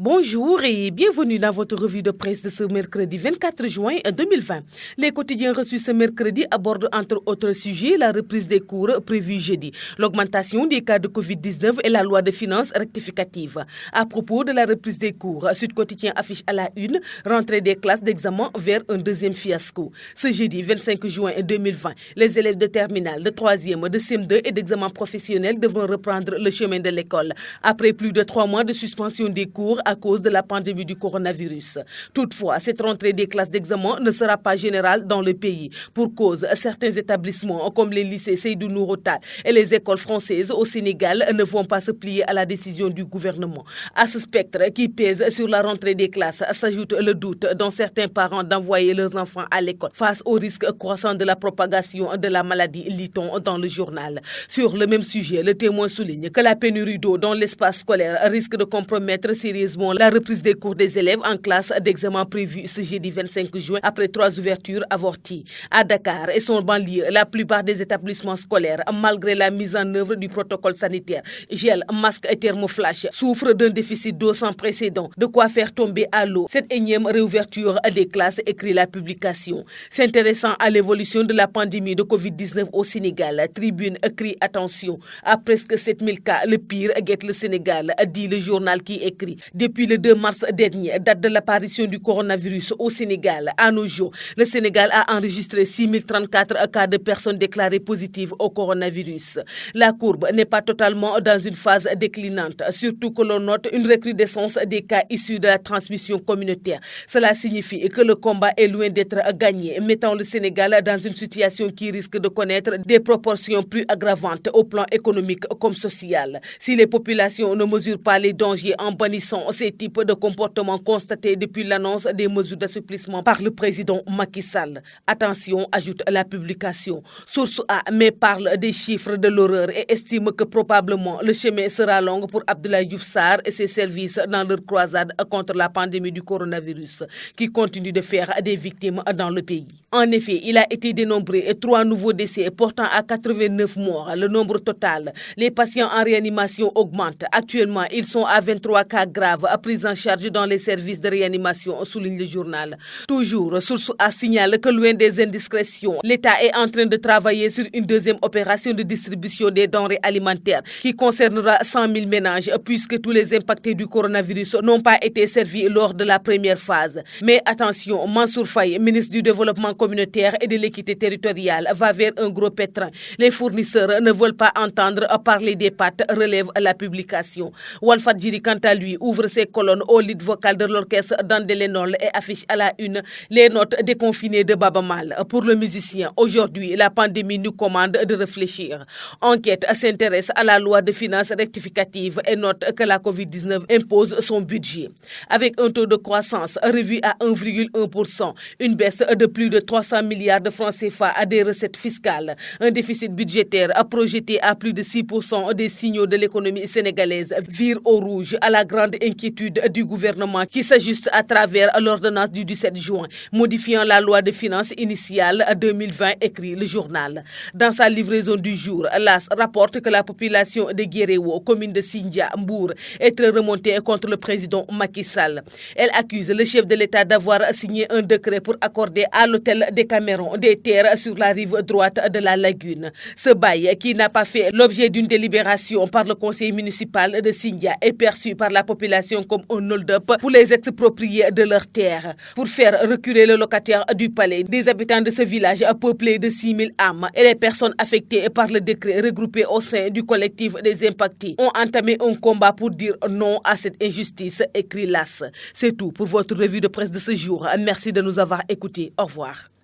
Bonjour et bienvenue dans votre revue de presse de ce mercredi 24 juin 2020. Les quotidiens reçus ce mercredi abordent entre autres sujets la reprise des cours prévue jeudi, l'augmentation des cas de Covid-19 et la loi de finances rectificative. À propos de la reprise des cours, Sud Quotidien affiche à la une rentrée des classes d'examen vers un deuxième fiasco. Ce jeudi 25 juin 2020, les élèves de terminale, de 3e, de CM2 et d'examen professionnel devront reprendre le chemin de l'école après plus de 3 mois de suspension des cours à cause de la pandémie du coronavirus. Toutefois, cette rentrée des classes d'examen ne sera pas générale dans le pays. Pour cause, certains établissements comme les lycées Seydou Nourou Tall et les écoles françaises au Sénégal ne vont pas se plier à la décision du gouvernement. À ce spectre qui pèse sur la rentrée des classes s'ajoute le doute dans certains parents d'envoyer leurs enfants à l'école face au risque croissant de la propagation de la maladie, lit-on dans le journal. Sur le même sujet, le Témoin souligne que la pénurie d'eau dans l'espace scolaire risque de compromettre sérieusement la reprise des cours des élèves en classe d'examen prévue ce jeudi 25 juin après 3 ouvertures avorties. À Dakar et son banlieue, la plupart des établissements scolaires, malgré la mise en œuvre du protocole sanitaire, gel, masque et thermoflash, souffrent d'un déficit d'eau sans précédent, de quoi faire tomber à l'eau cette énième réouverture des classes, écrit la publication. S'intéressant à l'évolution de la pandémie de Covid-19 au Sénégal, Tribune crie attention. À presque 7000 cas, le pire guette le Sénégal, dit le journal qui écrit. Depuis le 2 mars dernier, date de l'apparition du coronavirus au Sénégal, à nos jours, le Sénégal a enregistré 6034 cas de personnes déclarées positives au coronavirus. La courbe n'est pas totalement dans une phase déclinante, surtout que l'on note une recrudescence des cas issus de la transmission communautaire. Cela signifie que le combat est loin d'être gagné, mettant le Sénégal dans une situation qui risque de connaître des proportions plus aggravantes au plan économique comme social. Si les populations ne mesurent pas les dangers en bannissant ces types de comportements constatés depuis l'annonce des mesures d'assouplissement par le président Macky Sall. Attention, ajoute la publication. Source A mais parle des chiffres de l'horreur et estime que probablement le chemin sera long pour Abdoulaye Diouf Sarr et ses services dans leur croisade contre la pandémie du coronavirus qui continue de faire des victimes dans le pays. En effet, il a été dénombré 3 nouveaux décès portant à 89 morts le nombre total. Les patients en réanimation augmentent. Actuellement, ils sont à 23 cas graves pris en charge dans les services de réanimation, souligne le journal. Toujours, Source A signale que loin des indiscrétions, l'État est en train de travailler sur une deuxième opération de distribution des denrées alimentaires qui concernera 100 000 ménages puisque tous les impactés du coronavirus n'ont pas été servis lors de la première phase. Mais attention, Mansour Faye, ministre du Développement communautaire et de l'équité territoriale, va vers un gros pétrin. Les fournisseurs ne veulent pas entendre parler des pâtes, relève la publication. Walfadjri, quant à lui, ouvre ses colonnes au lead vocal de l'orchestre d'Andelenol et affiche à la une les notes déconfinées de Baba Mal. Pour le musicien, aujourd'hui, la pandémie nous commande de réfléchir. Enquête s'intéresse à la loi de finances rectificative et note que la Covid-19 impose son budget. Avec un taux de croissance revu à 1,1%, une baisse de plus de 300 milliards de francs CFA à des recettes fiscales, un déficit budgétaire projeté à plus de 6%, des signaux de l'économie sénégalaise virent au rouge à la grande inquiétude du gouvernement qui s'ajuste à travers l'ordonnance du 17 juin, modifiant la loi de finances initiale 2020, écrit le journal. Dans sa livraison du jour, l'AS rapporte que la population de Guéréo, commune de Sindia, Mbour, est très remontée contre le président Macky Sall. Elle accuse le chef de l'État d'avoir signé un décret pour accorder à l'hôtel des Camerons des terres sur la rive droite de la lagune. Ce bail, qui n'a pas fait l'objet d'une délibération par le conseil municipal de Sindia, est perçu par la population comme un hold-up pour les expropriés de leurs terres. Pour faire reculer le locataire du palais, des habitants de ce village peuplé de 6000 âmes et les personnes affectées par le décret regroupées au sein du collectif des impactés ont entamé un combat pour dire non à cette injustice, écrit l'AS. C'est tout pour votre revue de presse de ce jour. Merci de nous avoir écoutés. Au revoir.